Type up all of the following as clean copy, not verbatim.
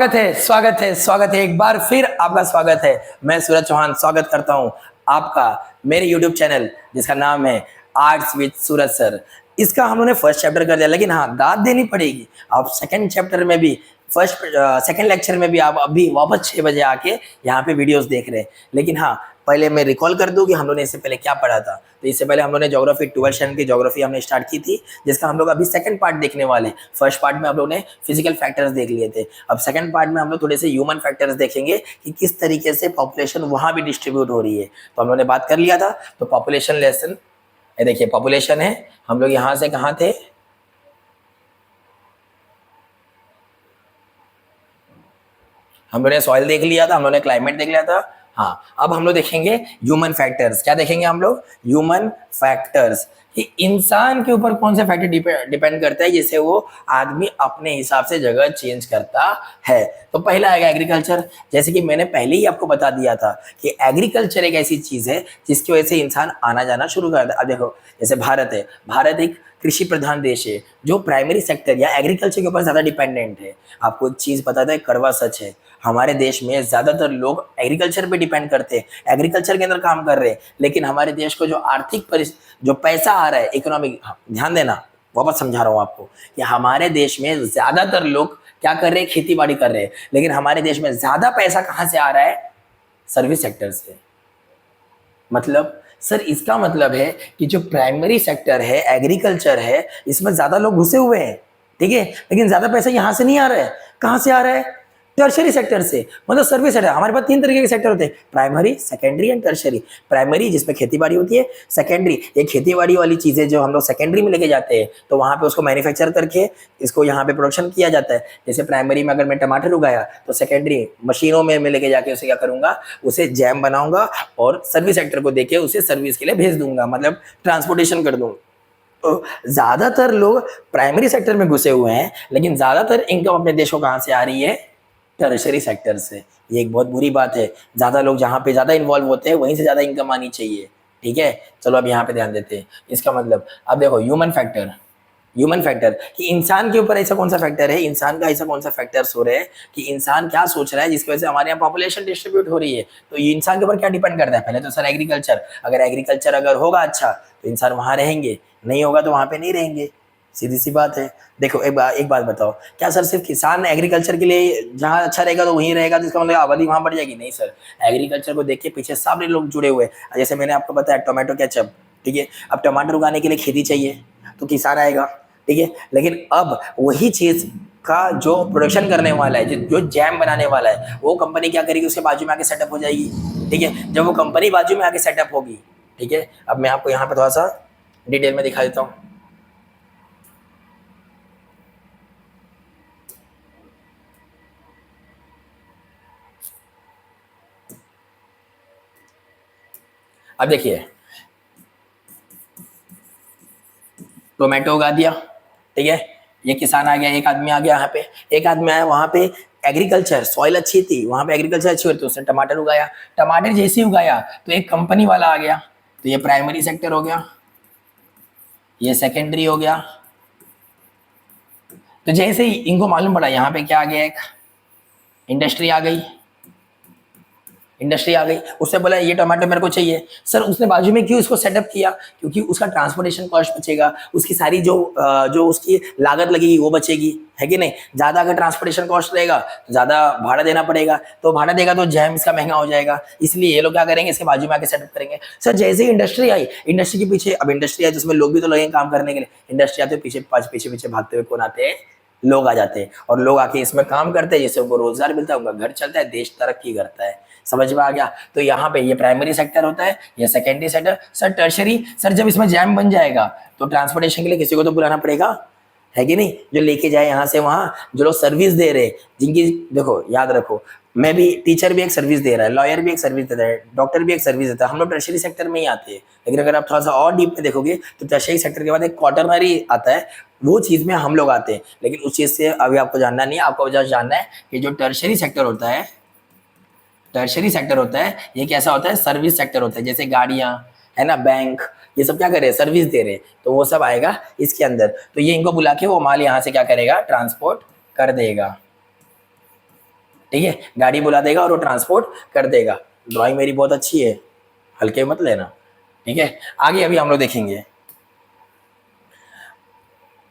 स्वागत है एक बार फिर आपका स्वागत है। मैं सूरज चौहान स्वागत करता हूं आपका मेरे YouTube चैनल जिसका नाम है आर्ट्स विद सूरज सर। इसका हम लोगों ने फर्स्ट चैप्टर कर दिया, लेकिन हाँ दाद देनी पड़ेगी। आप सेकंड चैप्टर में भी सेकंड लेक्चर में भी आप अभी वापस 6 बजे आके यहाँ पे वीडियोस देख रहे हैं। लेकिन हाँ पहले मैं रिकॉल कर दूं कि हम लोगों ने इससे पहले क्या पढ़ा था। तो इससे पहले हम लोगों ने ज्योग्राफी 12th स्टैंडर्ड की ज्योग्राफी हमने स्टार्ट की थी, जिसका हम लोग अभी सेकंड पार्ट देखने वाले। फर्स्ट पार्ट में हम लोग ने फिजिकल फैक्टर्स देख लिए थे। अब सेकंड पार्ट में हम लोग थोड़े से ह्यूमन फैक्टर्स देखेंगे कि किस तरीके से पॉपुलेशन वहां भी डिस्ट्रीब्यूट हो रही है। तो हम लोग ने बात कर लिया था। तो पॉपुलेशन लेसन, ये देखिए पॉपुलेशन है। हम लोग यहाँ से कहाँ थे, हम लोगों ने सॉइल देख लिया था, हम लोगों ने क्लाइमेट देख लिया था। हाँ अब हम लोग देखेंगे ह्यूमन फैक्टर्स। क्या देखेंगे हम लोग? ह्यूमन फैक्टर्स कि इंसान के ऊपर कौन से फैक्टर डिपेंड करता है जिससे वो आदमी अपने हिसाब से जगह चेंज करता है। तो पहला आएगा एग्रीकल्चर। जैसे कि मैंने पहले ही आपको बता दिया था कि एग्रीकल्चर एक ऐसी चीज है जिसकी वजह से इंसान आना जाना शुरू करता है। अब देखो जैसे भारत है, भारत एक कृषि प्रधान देश है जो प्राइमरी सेक्टर या एग्रीकल्चर के ऊपर ज्यादा डिपेंडेंट है। आपको एक चीज बताता है, कड़वा सच है, हमारे देश में ज्यादातर लोग एग्रीकल्चर पे डिपेंड करते हैं, एग्रीकल्चर के अंदर काम कर रहे हैं। लेकिन हमारे देश को जो आर्थिक जो पैसा आ रहा है, इकोनॉमिक, ध्यान देना, वापस समझा रहा हूँ आपको कि हमारे देश में ज्यादातर लोग क्या कर रहे हैं, खेती बाड़ी कर रहे हैं। लेकिन हमारे देश में ज्यादा पैसा कहाँ से आ रहा है? सर्विस सेक्टर से। मतलब सर इसका मतलब है कि जो प्राइमरी सेक्टर है, एग्रीकल्चर है, इसमें ज्यादा लोग घुसे हुए हैं, ठीक है, लेकिन ज्यादा पैसा यहां से नहीं आ रहा है। कहां से आ रहा है? टर्शरी सेक्टर से। मतलब सर्विस सेक्टर। हमारे पास 3 तरीके के सेक्टर होते हैं, primary, secondary and tertiary. Primary जिसमें खेती बाड़ी होती है, सेकेंडरी ये खेती बाड़ी वाली चीजें जो हम लोग सेकेंडरी में लेके जाते हैं, तो वहां पे उसको मैन्युफैक्चर करके इसको यहाँ पे प्रोडक्शन किया जाता है। जैसे प्राइमरी में अगर मैं टमाटर उगाया तो सेकेंडरी मशीनों में मैं लेके जाके उसे क्या करूंगा, उसे जैम बनाऊंगा और सर्विस सेक्टर को देके उसे सर्विस के लिए भेज दूंगा, मतलब ट्रांसपोर्टेशन कर दूंगा। तो ज्यादातर लोग प्राइमरी सेक्टर में घुसे हुए हैं, लेकिन ज्यादातर इनकम अपने देश को कहां से आ रही है? टर्शरी सेक्टर से। ये एक बहुत बुरी बात है। ज्यादा लोग जहां पे ज्यादा इन्वॉल्व होते हैं वहीं से ज्यादा इनकम आनी चाहिए, ठीक है। चलो अब यहाँ पे ध्यान देते हैं। इसका मतलब अब देखो ह्यूमन फैक्टर, ह्यूमन फैक्टर कि इंसान के ऊपर ऐसा कौन सा फैक्टर है, इंसान का ऐसा कौन सा फैक्टर्स हो रहे हैं कि इंसान क्या सोच रहा है जिसकी वजह से हमारे यहाँ पॉपुलेशन डिस्ट्रीब्यूट हो रही है। तो ये इंसान के ऊपर क्या डिपेंड करता है? पहले तो सर एग्रीकल्चर। अगर एग्रीकल्चर अगर होगा अच्छा तो इंसान वहां रहेंगे, नहीं होगा तो वहां पे नहीं रहेंगे, सीधी सी बात है। देखो एक बात बताओ, क्या सर सिर्फ किसान एग्रीकल्चर के लिए जहाँ अच्छा रहेगा तो वहीं रहेगा, तो इसका मतलब आबादी वहां बढ़ जाएगी? नहीं सर, एग्रीकल्चर को देख के पीछे सारे लोग जुड़े हुए हैं। जैसे मैंने आपको बताया टोमेटो केचप, ठीक है, अब टमाटर उगाने के लिए खेती चाहिए तो किसान आएगा, ठीक है। लेकिन अब वही चीज का जो प्रोडक्शन करने वाला है, जो जैम बनाने वाला है, वो कंपनी क्या करेगी? उसके बाजू में आके सेटअप हो जाएगी, ठीक है। जब वो कंपनी बाजू में आके सेटअप होगी, ठीक है, अब मैं आपको यहाँ पे थोड़ा सा डिटेल में दिखा देता हूँ। अब देखिए टोमेटो उगा दिया, ठीक है, ये किसान आ गया, एक आदमी आ गया यहाँ पे, एक आदमी आया वहां पे, एग्रीकल्चर सॉइल अच्छी थी वहां पे, एग्रीकल्चर अच्छी होती, उसने टमाटर उगाया। टमाटर जैसे ही उगाया तो एक कंपनी वाला आ गया, तो ये प्राइमरी सेक्टर हो गया, ये सेकेंडरी हो गया। तो जैसे ही इनको मालूम पड़ा यहाँ पे क्या आ गया, एक इंडस्ट्री आ गई, इंडस्ट्री आ गई, उसने बोला ये टमाटो मेरे को चाहिए। सर उसने बाजू में क्यों इसको सेटअप किया? क्योंकि उसका ट्रांसपोर्टेशन कॉस्ट बचेगा, उसकी सारी जो उसकी लागत लगेगी वो बचेगी, है कि नहीं। ज्यादा अगर ट्रांसपोर्टेशन कॉस्ट रहेगा तो ज्यादा भाड़ा देना पड़ेगा, तो भाड़ा देगा तो जैम इसका महंगा हो जाएगा। इसलिए ये लोग क्या करेंगे, इसके बाजू में आके सेटअप करेंगे। सर जैसे ही इंडस्ट्री आई, इंडस्ट्री के पीछे, अब इंडस्ट्री आई जिसमें लोग भी तो लगेंगे काम करने के लिए, इंडस्ट्री आते पीछे पीछे पीछे भागते हुए कौन आते हैं? लोग आ जाते हैं, और लोग आके इसमें काम करते हैं, जिससे उनको रोजगार मिलता है, उनका घर चलता है, देश तरक्की करता है। समझ में आ गया? तो यहाँ पे ये प्राइमरी सेक्टर होता है, ये secondary sector. Sir tertiary, sir जब इसमें जैम बन जाएगा तो ट्रांसपोर्टेशन के लिए किसी को तो बुलाना पड़ेगा, है कि नहीं, जो लेके जाए यहाँ से वहां, जो लोग सर्विस दे रहे, जिनकी, देखो याद रखो, मैं भी, टीचर भी एक सर्विस दे रहा है, लॉयर भी एक सर्विस देता है, डॉक्टर भी एक सर्विस देता है, हम लोग टर्शरी सेक्टर में ही आते हैं। लेकिन अगर आप थोड़ा सा और डीप में देखोगे तो टर्शरी सेक्टर के बाद एक क्वाटरनरी आता है, वो चीज में हम लोग आते हैं। लेकिन उस चीज से अभी आपको जानना नहीं है, आपको जस्ट जानना है कि जो टर्शरी सेक्टर होता है, टर्शरी सेक्टर होता है, ये कैसा होता है? सर्विस सेक्टर होता है। जैसे गाड़ियां है ना, बैंक, ये सब क्या कर रहे हैं? सर्विस दे रहे हैं, तो वो सब आएगा इसके अंदर। तो ये इनको बुला के वो माल यहाँ से क्या करेगा? ट्रांसपोर्ट कर देगा। ठीक है, गाड़ी बुला देगा और वो ट्रांसपोर्ट कर देगा। ड्राइंग मेरी बहुत अच्छी है, हल्के मत लेना। ठीक है, आगे अभी हम लोग देखेंगे।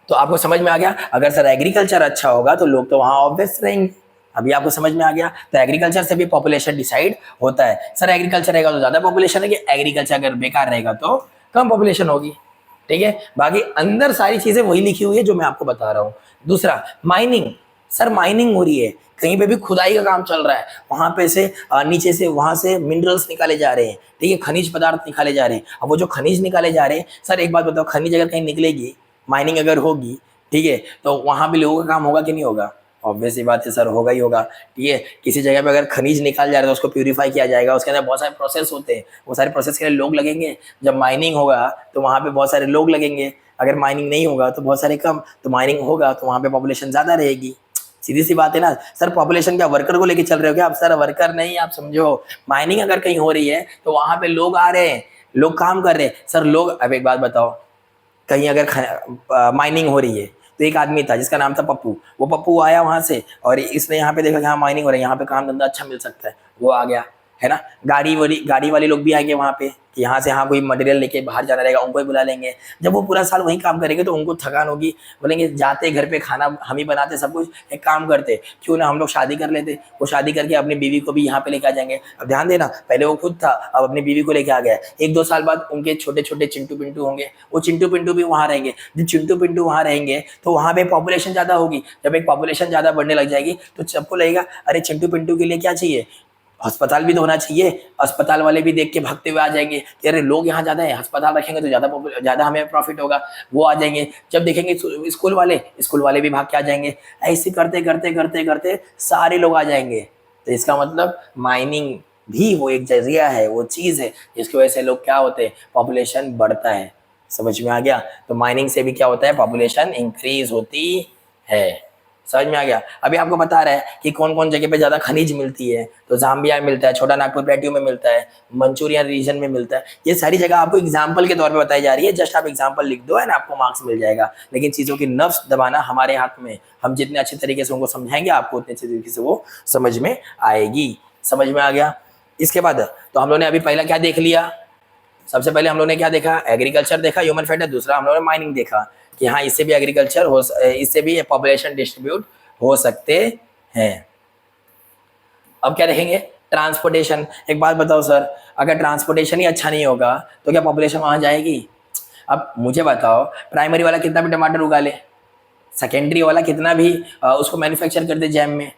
तो आपको समझ में आ गया, अगर सर एग्रीकल्चर अच्छा होगा तो लोग तो वहां ऑब्वियस रहेंगे। अभी आपको समझ में आ गया, तो एग्रीकल्चर से भी पॉपुलेशन डिसाइड होता है। सर एग्रीकल्चर रहेगा तो ज्यादा पॉपुलेशन है, एग्रीकल्चर अगर बेकार रहेगा तो कम पॉपुलेशन होगी। ठीक है, बाकी अंदर सारी चीजें वही लिखी हुई है जो मैं आपको बता रहा हूँ। दूसरा, माइनिंग। सर माइनिंग हो रही है, कहीं पे भी खुदाई का काम चल रहा है, वहां पे से नीचे से वहां से मिनरल्स निकाले जा रहे हैं। ठीक है, खनिज पदार्थ निकाले जा रहे हैं। अब वो जो खनिज निकाले जा रहे हैं, सर एक बात बताओ, खनिज अगर कहीं निकलेगी, माइनिंग अगर होगी, ठीक है, तो वहां भी लोगों का काम होगा कि नहीं होगा? ऑब्वियस सी बात है सर, होगा ही होगा। ठीक है, किसी जगह पे अगर खनिज निकाल जा रहा है तो उसको प्यूरिफाई किया जाएगा, उसके अंदर बहुत सारे प्रोसेस होते हैं, वो सारे प्रोसेस के लिए लोग लगेंगे। जब माइनिंग होगा तो वहां पे बहुत सारे लोग लगेंगे, अगर माइनिंग नहीं होगा तो बहुत सारे कम। तो माइनिंग होगा तो वहां पे पॉपुलेशन ज्यादा रहेगी। सीधी सी बात है ना सर। पॉपुलेशन क्या वर्कर को लेके चल रहे हो क्या आप? सर वर्कर नहीं, आप समझो, माइनिंग अगर कहीं हो रही है तो वहां पे लोग आ रहे हैं, लोग काम कर रहे हैं। सर लोग, अब एक बात बताओ, कहीं अगर माइनिंग हो रही है तो एक आदमी था जिसका नाम था पप्पू, वो पप्पू आया वहां से और इसने यहाँ पे देखा कि हाँ माइनिंग हो रही है, यहाँ पे काम धंधा अच्छा मिल सकता है, वो आ गया, है ना। गाड़ी वाले लोग भी आएंगे वहां पे कि यहाँ से हाँ कोई मटेरियल लेके बाहर जाना रहेगा, उनको ही बुला लेंगे। जब वो पूरा साल वहीं काम करेंगे तो उनको थकान होगी, बोलेंगे जाते घर पे खाना हम ही बनाते सब कुछ, एक काम करते क्यों ना हम लोग शादी कर लेते। वो शादी करके अपनी बीवी को भी यहाँ पे लेके आ जाएंगे। अब ध्यान देना, पहले वो खुद था, अब अपनी बीवी को लेके आ गया। एक दो साल बाद उनके छोटे छोटे चिंटू पिंटू होंगे, वो चिंटू पिंटू भी वहां रहेंगे। जब चिंटू पिंटू वहां रहेंगे तो वहां पे पॉपुलेशन ज्यादा होगी। जब एक पॉपुलेशन ज्यादा बढ़ने लग जाएगी तो सबको लगेगा अरे चिंटू पिंटू के लिए क्या चाहिए, अस्पताल भी तो होना चाहिए। अस्पताल वाले भी देख के भागते हुए आ जाएंगे कि अरे लोग यहाँ ज्यादा है, अस्पताल रखेंगे तो ज्यादा हमें प्रॉफिट होगा, वो आ जाएंगे। जब देखेंगे स्कूल वाले भी भाग के आ जाएंगे। ऐसे करते करते करते करते सारे लोग आ जाएंगे। तो इसका मतलब माइनिंग भी वो एक जरिया है, वो चीज है जिसकी वजह से लोग क्या होते हैं, पॉपुलेशन बढ़ता है। समझ में आ गया? तो माइनिंग से भी क्या होता है, पॉपुलेशन इंक्रीज होती है। समझ में आ गया? अभी आपको बता रहा है कि कौन कौन जगह पे ज्यादा खनिज मिलती है। तो जाम्बिया में मिलता है, छोटा नागपुर प्लेट्यू में मिलता है, मंचूरियन रीजन में मिलता है। ये सारी जगह आपको एग्जाम्पल के तौर पे बताई जा रही है, जस्ट आप एग्जाम्पल लिख दो एंड आपको मार्क्स मिल जाएगा। लेकिन चीजों की नफ्स दबाना हमारे हाथ में, हम जितने अच्छे तरीके से उनको समझाएंगे आपको उतने अच्छे तरीके से वो समझ में आएगी। समझ में आ गया? इसके बाद तो हम लोग ने अभी पहला क्या देख लिया, सबसे पहले हम लोग ने क्या देखा, एग्रीकल्चर देखा, ह्यूमन फैक्टर। दूसरा हम लोग ने माइनिंग देखा कि हाँ इससे भी एग्रीकल्चर हो, इससे भी पॉपुलेशन डिस्ट्रीब्यूट हो सकते हैं। अब क्या देखेंगे, ट्रांसपोर्टेशन। एक बात बताओ सर, अगर ट्रांसपोर्टेशन ही अच्छा नहीं होगा तो क्या पॉपुलेशन वहां जाएगी? अब मुझे बताओ, प्राइमरी वाला कितना भी टमाटर उगा ले, सेकेंडरी वाला कितना भी उसको मैन्युफैक्चर कर दे जैम में,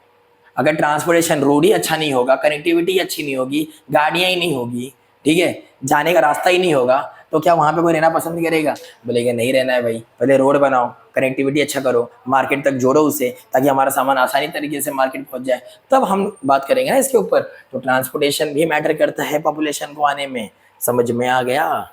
अगर ट्रांसपोर्टेशन रोड ही अच्छा नहीं होगा, कनेक्टिविटी अच्छी नहीं होगी, गाड़ियां ही नहीं होगी, ठीक है, जाने का रास्ता ही नहीं होगा, तो क्या वहां पे कोई रहना पसंद करेगा? बोलेगा नहीं रहना है भाई, पहले रोड बनाओ, कनेक्टिविटी अच्छा करो, मार्केट तक जोड़ो उसे, ताकि हमारा सामान आसानी तरीके से मार्केट पहुंच जाए, तब हम बात करेंगे ना इसके ऊपर। तो ट्रांसपोर्टेशन भी मैटर करता है पॉपुलेशन को आने में। समझ में आ गया?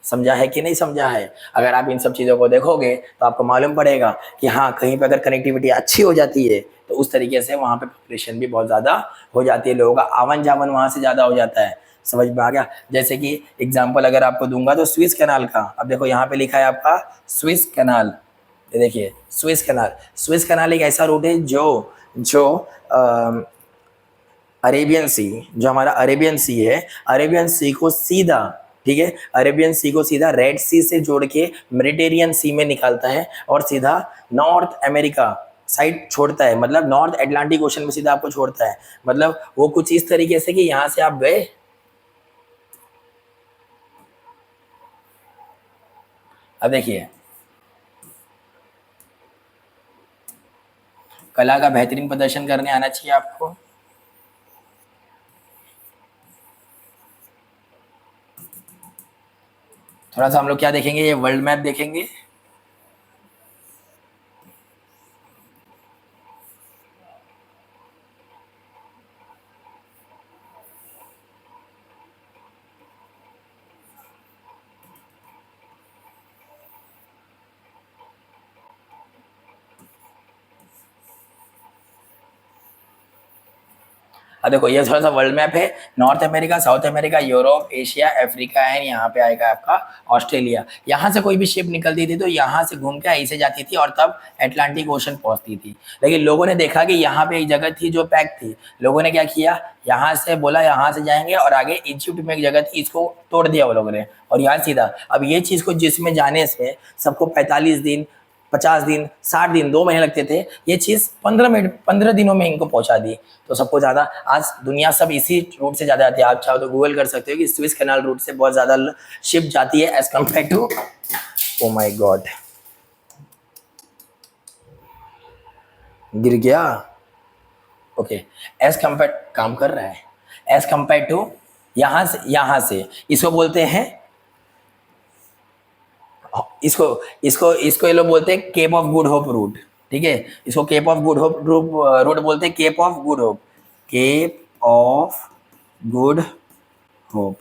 समझा है कि नहीं समझा है? अगर आप इन सब चीज़ों को देखोगे तो आपको मालूम पड़ेगा कि हाँ कहीं पे अगर कनेक्टिविटी अच्छी हो जाती है तो उस तरीके से वहाँ पे पॉपुलेशन भी बहुत ज़्यादा हो जाती है, लोगों का आवन जावन वहाँ से ज़्यादा हो जाता है। समझ में आ गया? जैसे कि एग्जाम्पल अगर आपको दूंगा तो स्विस कैनाल का, अब देखो यहाँ पे लिखा है आपका स्विस कैनाल। ये देखिए स्विस कैनाल, स्विस कैनाल एक ऐसा रूट है जो जो अरेबियन सी, जो हमारा अरेबियन सी है, अरेबियन सी को सीधा, ठीक है, अरेबियन सी को सीधा रेड सी से जोड़ के मेडिटेरियन सी में निकालता है और सीधा नॉर्थ अमेरिका साइड छोड़ता है, मतलब नॉर्थ अटलांटिक ओशन में सीधा आपको छोड़ता है। मतलब वो कुछ इस तरीके से कि यहां से आप गए, अब देखिए कला का बेहतरीन प्रदर्शन करने आना चाहिए आपको। थोड़ा सा हम लोग क्या देखेंगे, ये वर्ल्ड मैप देखेंगे। अब देखो ये थोड़ा सा वर्ल्ड मैप है, north America, south America, Europe, Asia, Africa and यहाँ पे आएगा आपका ऑस्ट्रेलिया। यहाँ से कोई भी शिप निकलती थी तो यहाँ से घूम के ऐसे जाती थी और तब अटलांटिक ओशन पहुंचती थी। लेकिन लोगों ने देखा कि यहाँ पे एक जगह थी जो पैक थी, लोगों ने क्या किया, यहाँ से बोला यहाँ से जाएंगे और आगे इजिप्ट में एक जगह थी, इसको तोड़ दिया वो लोगों ने और यहाँ सीधा। अब ये चीज़ को जिसमें जाने से सबको 45 दिन, 50 दिन, 60 दिन, 2 महीने लगते थे, ये चीज़ 15 दिनों में इनको पहुंचा दी। तो सबको ज़्यादा आज दुनिया सब इसी रूट से ज़्यादा जाती है। आप चाहो तो गूगल कर सकते हो कि स्विस कैनाल रूट से बहुत ज़्यादा शिप जाती है as compare to, oh my god गिर गया, ओके, एज कम्पेयर काम कर रहा है, एज कम्पेयर टू यहाँ से इसको बोलते हैं, इसको इसको इसको ये लोग बोलते हैं Cape of Good Hope route. ठीक है, इसको Cape of Good Hope route बोलते हैं, Cape of Good Hope, Cape of Good Hope,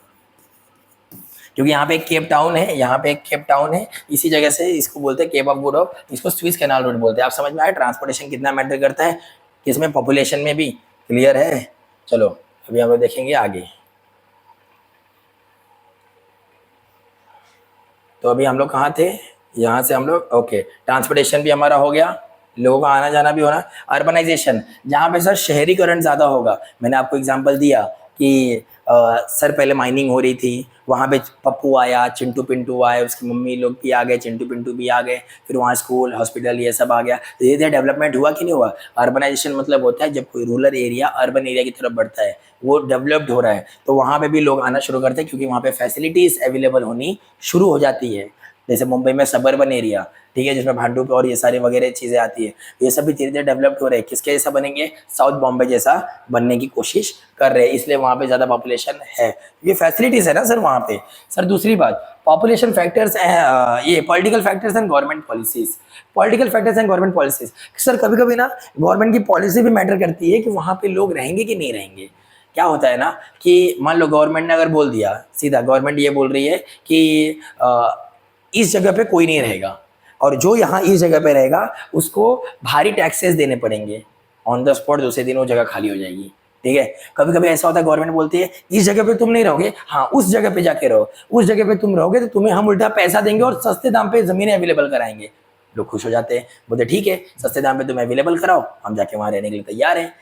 क्योंकि यहाँ पे एक केप टाउन है, यहाँ पे एक केप टाउन है, इसी जगह से इसको बोलते हैं केप ऑफ गुड होप। इसको स्विस कैनाल रूट बोलते हैं। आप समझ में आए ट्रांसपोर्टेशन कितना मैटर करता है, किसमें, पॉपुलेशन में भी। क्लियर है? चलो अभी हम लोग देखेंगे आगे। तो अभी हम लोग कहाँ थे, यहाँ से हम लोग, ओके, ट्रांसपोर्टेशन भी हमारा हो गया, लोगों का आना जाना भी होना। अर्बनाइजेशन, जहाँ पे सर शहरीकरण ज़्यादा होगा। मैंने आपको एग्जांपल दिया कि सर पहले माइनिंग हो रही थी, वहाँ पे पप्पू आया, चिंटू पिंटू आए, उसकी मम्मी लोग भी आ गए, चिंटू पिंटू भी आ गए, फिर वहाँ स्कूल, हॉस्पिटल, ये सब आ गया। धीरे धीरे डेवलपमेंट हुआ कि नहीं हुआ। अर्बनाइजेशन मतलब होता है जब कोई रूरल एरिया अर्बन एरिया की तरफ बढ़ता है, वो डेवलप्ड हो रहा है, तो वहाँ पे भी लोग आना शुरू करते हैं, क्योंकि वहाँ पे फैसिलिटीज़ अवेलेबल होनी शुरू हो जाती है। जैसे मुंबई में सबर्बन एरिया, ठीक है, जिसमें भांडुप और ये सारी वगैरह चीज़ें आती है, ये सब भी धीरे धीरे डेवलप्ड हो रहे हैं। किसके जैसा बनेंगे, साउथ बॉम्बे जैसा बनने की कोशिश कर रहे हैं, इसलिए वहाँ पे ज़्यादा पॉपुलेशन है, ये फैसिलिटीज़ है ना सर वहाँ पे। सर दूसरी बात, पॉपुलेशन फैक्टर्स, ये political factors and government policies, political factors and government policies. Sir कभी कभी ना गवर्नमेंट की पॉलिसी भी मैटर करती है कि वहाँ पे लोग रहेंगे कि नहीं रहेंगे। क्या होता है ना कि मान लो गवर्नमेंट ने अगर बोल दिया, सीधा गवर्नमेंट ये बोल रही है कि इस जगह पे कोई नहीं रहेगा, और जो यहाँ इस जगह पे रहेगा उसको भारी टैक्सेस देने पड़ेंगे, ऑन द स्पॉट दूसरे दिन वो जगह खाली हो जाएगी। ठीक है, कभी कभी ऐसा होता है गवर्नमेंट बोलती है इस जगह पे तुम नहीं रहोगे, हाँ उस जगह पे जाके रहो, उस जगह पे तुम रहोगे तो तुम्हें हम उल्टा पैसा देंगे और सस्ते दाम पे जमीनें अवेलेबल कराएंगे। लोग खुश हो जाते हैं, बोलते ठीक है सस्ते दाम पे तुम अवेलेबल कराओ, हम जाके वहाँ रहने के लिए तैयार हैं।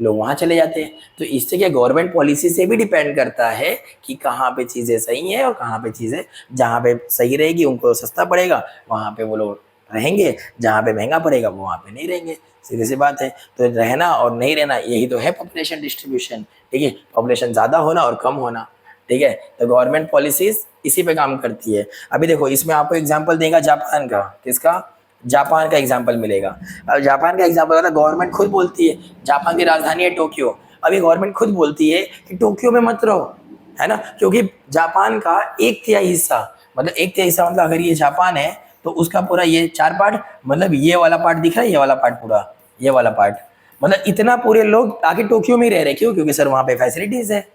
लोग वहाँ चले जाते हैं। तो इससे क्या गवर्नमेंट पॉलिसी से भी डिपेंड करता है कि कहाँ पे चीज़ें सही हैं और कहाँ पे चीज़ें, जहाँ पे सही रहेगी उनको सस्ता पड़ेगा वहाँ पे वो लोग रहेंगे, जहाँ पे महंगा पड़ेगा वो वहाँ पे नहीं रहेंगे। सीधी सी बात है। तो रहना और नहीं रहना यही तो है पॉपुलेशन डिस्ट्रीब्यूशन। ठीक है, पॉपुलेशन ज़्यादा होना और कम होना। ठीक है, तो गवर्नमेंट पॉलिसीज इसी पे काम करती है। अभी देखो इसमें आपको एग्जाम्पल देगा जापान का, किसका, जापान का एग्जाम्पल मिलेगा। अब जापान का एग्जाम्पल होता है, गवर्नमेंट खुद बोलती है, जापान की राजधानी है टोक्यो, अभी गवर्नमेंट खुद बोलती है कि टोक्यो में मत रहो, है ना, क्योंकि जापान का 1/3 हिस्सा, मतलब 1/3 हिस्सा मतलब अगर ये जापान है तो उसका पूरा ये 4 पार्ट, मतलब ये वाला पार्ट दिख रहा है, ये वाला पार्ट पूरा, ये वाला पार्ट, मतलब इतना पूरे लोग आके टोक्यो में ही रह रहे। क्यों? क्योंकि सर वहाँ पे फैसिलिटीज है,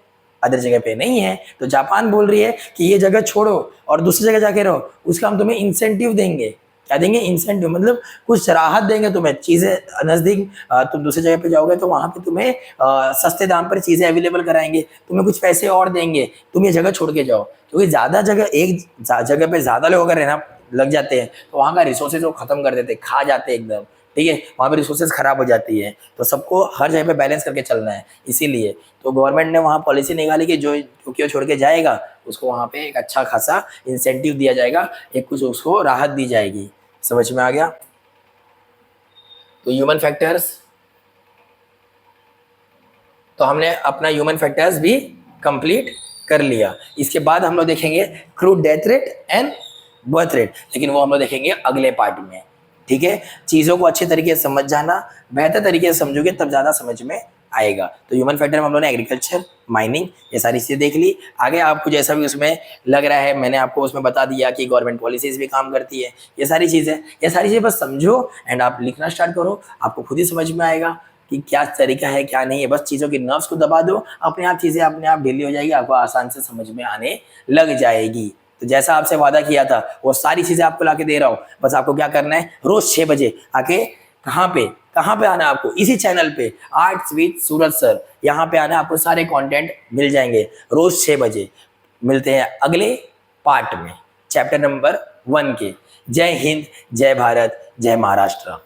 अदर जगह पे नहीं है। तो जापान बोल रही है कि ये जगह छोड़ो और दूसरी जगह जाके रहो, उसका हम तुम्हें इंसेंटिव देंगे। क्या देंगे? इंसेंटिव, मतलब कुछ राहत देंगे तुम्हें, चीज़ें नज़दीक, तुम दूसरी जगह पे जाओगे तो वहाँ पे तुम्हें सस्ते दाम पर चीज़ें अवेलेबल कराएंगे, तुम्हें कुछ पैसे और देंगे, तुम ये जगह छोड़ के जाओ। क्योंकि ज़्यादा जगह, एक जगह पे ज़्यादा लोग अगर रहना लग जाते हैं तो वहाँ का रिसोर्सेज वो ख़त्म कर देते हैं, खा जाते हैं एकदम। ठीक है, वहाँ पे रिसोर्सेज खराब हो जाती है। तो सबको हर जगह पे बैलेंस करके चलना है, इसीलिए तो गवर्नमेंट ने वहाँ पॉलिसी निकाली कि जो टोक्यो छोड़ के जाएगा उसको वहाँ पे एक अच्छा खासा इंसेंटिव दिया जाएगा, एक कुछ उसको राहत दी जाएगी। समझ में आ गया? तो ह्यूमन फैक्टर्स, तो हमने अपना ह्यूमन फैक्टर्स भी कंप्लीट कर लिया। इसके बाद हम लोग देखेंगे crude death rate and birth rate, लेकिन वो हम लोग देखेंगे अगले पार्ट में। ठीक है, चीज़ों को अच्छे तरीके से समझ जाना, बेहतर तरीके से समझोगे तब ज़्यादा समझ में आएगा। तो ह्यूमन फैक्टर में हम लोगों ने एग्रीकल्चर, माइनिंग, ये सारी चीज़ें देख ली। आगे आपको जैसा भी उसमें लग रहा है मैंने आपको उसमें बता दिया कि गवर्नमेंट पॉलिसीज़ भी काम करती है, ये सारी चीज़ें बस समझो एंड आप लिखना स्टार्ट करो, आपको खुद ही समझ में आएगा कि क्या तरीका है क्या नहीं है। बस चीज़ों की नर्व्स को दबा दो, अपने आप चीज़ें अपने आप डेली हो जाएगी, आपको आसान से समझ में आने लग जाएगी। तो जैसा आपसे वादा किया था वो सारी चीज़ें आपको ला के दे रहा हूँ, बस आपको क्या करना है, रोज़ 6 बजे आके कहाँ पे आना है आपको? इसी चैनल पे आर्ट्स विद सूरज सर, यहाँ पे आना, आपको सारे कंटेंट मिल जाएंगे रोज 6 बजे। मिलते हैं अगले पार्ट में चैप्टर नंबर 1 के। जय हिंद, जय भारत, जय महाराष्ट्र।